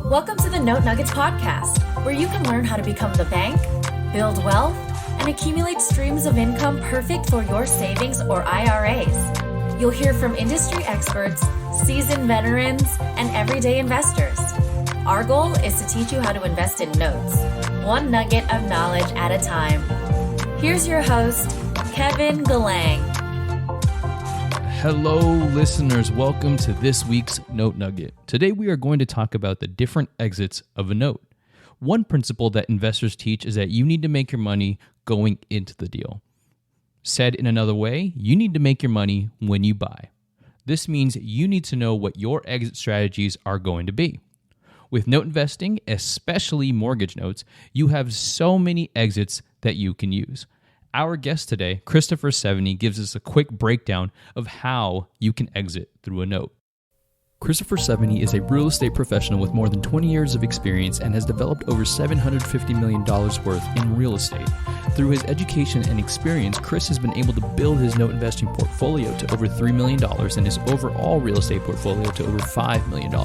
Welcome to the Note Nuggets podcast, where you can learn how to become the bank, build wealth, and accumulate streams of income perfect for your savings or IRAs. You'll hear from industry experts, seasoned veterans, and everyday investors. Our goal is to teach you how to invest in notes, one nugget of knowledge at a time. Here's your host, Kevin Galang. Hello, listeners. Welcome to this week's Note Nugget. Today, we are going to talk about the different exits of a note. One principle that investors teach is that you need to make your money going into the deal. Said in another way, you need to make your money when you buy. This means you need to know what your exit strategies are going to be. With note investing, especially mortgage notes, you have so many exits that you can use. Our guest today, Christopher Sevigny, gives us a quick breakdown of how you can exit through a note. Christopher Sevigny is a real estate professional with more than 20 years of experience and has developed over $750 million worth in real estate. Through his education and experience, Chris has been able to build his note investing portfolio to over $3 million and his overall real estate portfolio to over $5 million.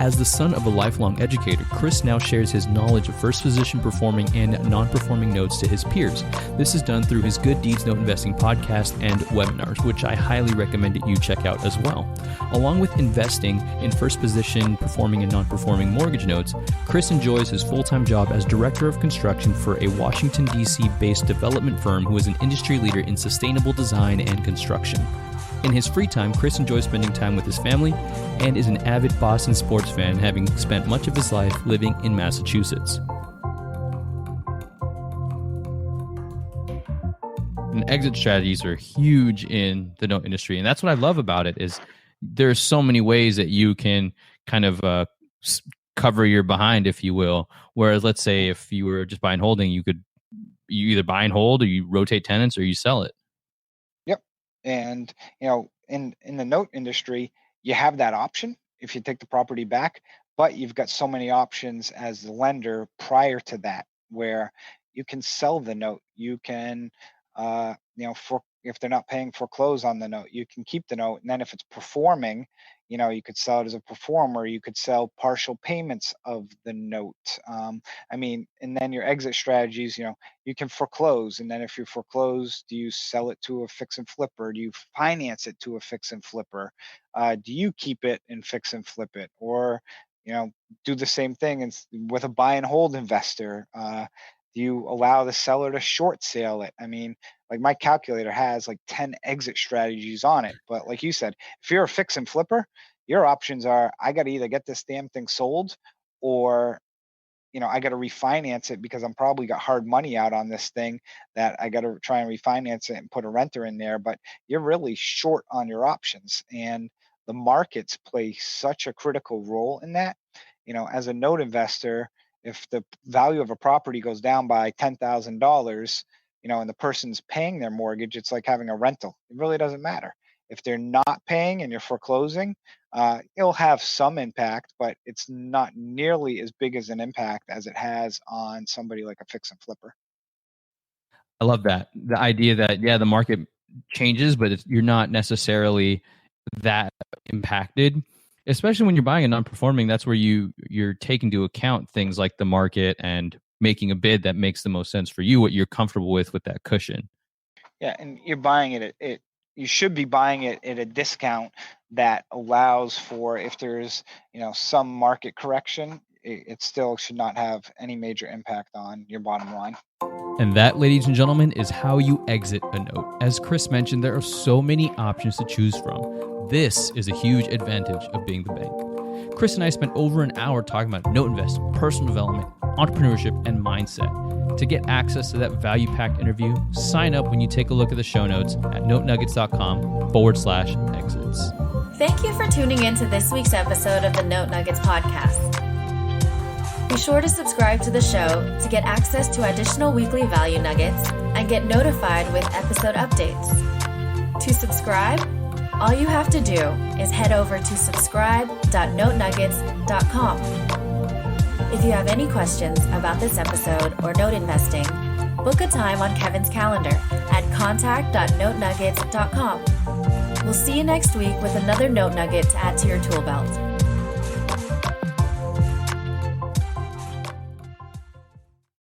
As the son of a lifelong educator, Chris now shares his knowledge of first position performing and non-performing notes to his peers. This is done through his Good Deeds Note Investing podcast and webinars, which I highly recommend that you check out as well. Along with investing in first position performing and non-performing mortgage notes, Chris enjoys his full-time job as Director of Construction for a Washington, D.C. based development firm who is an industry leader in sustainable design and construction. In his free time, Chris enjoys spending time with his family and is an avid Boston sports fan, having spent much of his life living in Massachusetts. And exit strategies are huge in the note industry, and that's what I love about it is there's so many ways that you can kind of cover your behind, if you will. Whereas, let's say if you were just buy and holding, you either buy and hold, or you rotate tenants, or you sell it. Yep. And in the note industry, you have that option if you take the property back, but you've got so many options as the lender prior to that, where you can sell the note. You can, if they're not paying foreclose on the note, you can keep the note. And then if it's performing, you could sell it as a performer. You could sell partial payments of the note. And then your exit strategies, you can foreclose. And then if you foreclose, do you sell it to a fix and flipper? Do you finance it to a fix and flipper? Do you keep it and fix and flip it? Or, do the same thing with a buy and hold investor? Do you allow the seller to short sale it? Like my calculator has like 10 exit strategies on it. But like you said, if you're a fix and flipper, your options are, I got to either get this damn thing sold or, I got to refinance it because I'm probably got hard money out on this thing that I got to try and refinance it and put a renter in there. But you're really short on your options. And the markets play such a critical role in that. As a note investor, if the value of a property goes down by $10,000, and the person's paying their mortgage, it's like having a rental. It really doesn't matter. If they're not paying and you're foreclosing, it'll have some impact, but it's not nearly as big as an impact as it has on somebody like a fix and flipper. I love that. The idea that, the market changes, but you're not necessarily that impacted. Especially when you're buying a non-performing, that's where you're taking into account things like the market and making a bid that makes the most sense for you, what you're comfortable with that cushion. Yeah, and you're buying it. You should be buying it at a discount that allows for, if there's some market correction, it still should not have any major impact on your bottom line. And that, ladies and gentlemen, is how you exit a note. As Chris mentioned, there are so many options to choose from. This is a huge advantage of being the bank. Chris and I spent over an hour talking about note investing, personal development, entrepreneurship, and mindset. To get access to that value-packed interview, sign up when you take a look at the show notes at notenuggets.com/exits. Thank you for tuning in to this week's episode of the Note Nuggets podcast. Be sure to subscribe to the show to get access to additional weekly value nuggets and get notified with episode updates. To subscribe, all you have to do is head over to subscribe.notenuggets.com. If you have any questions about this episode or note investing, book a time on Kevin's calendar at contact.notenuggets.com. We'll see you next week with another note nugget to add to your tool belt.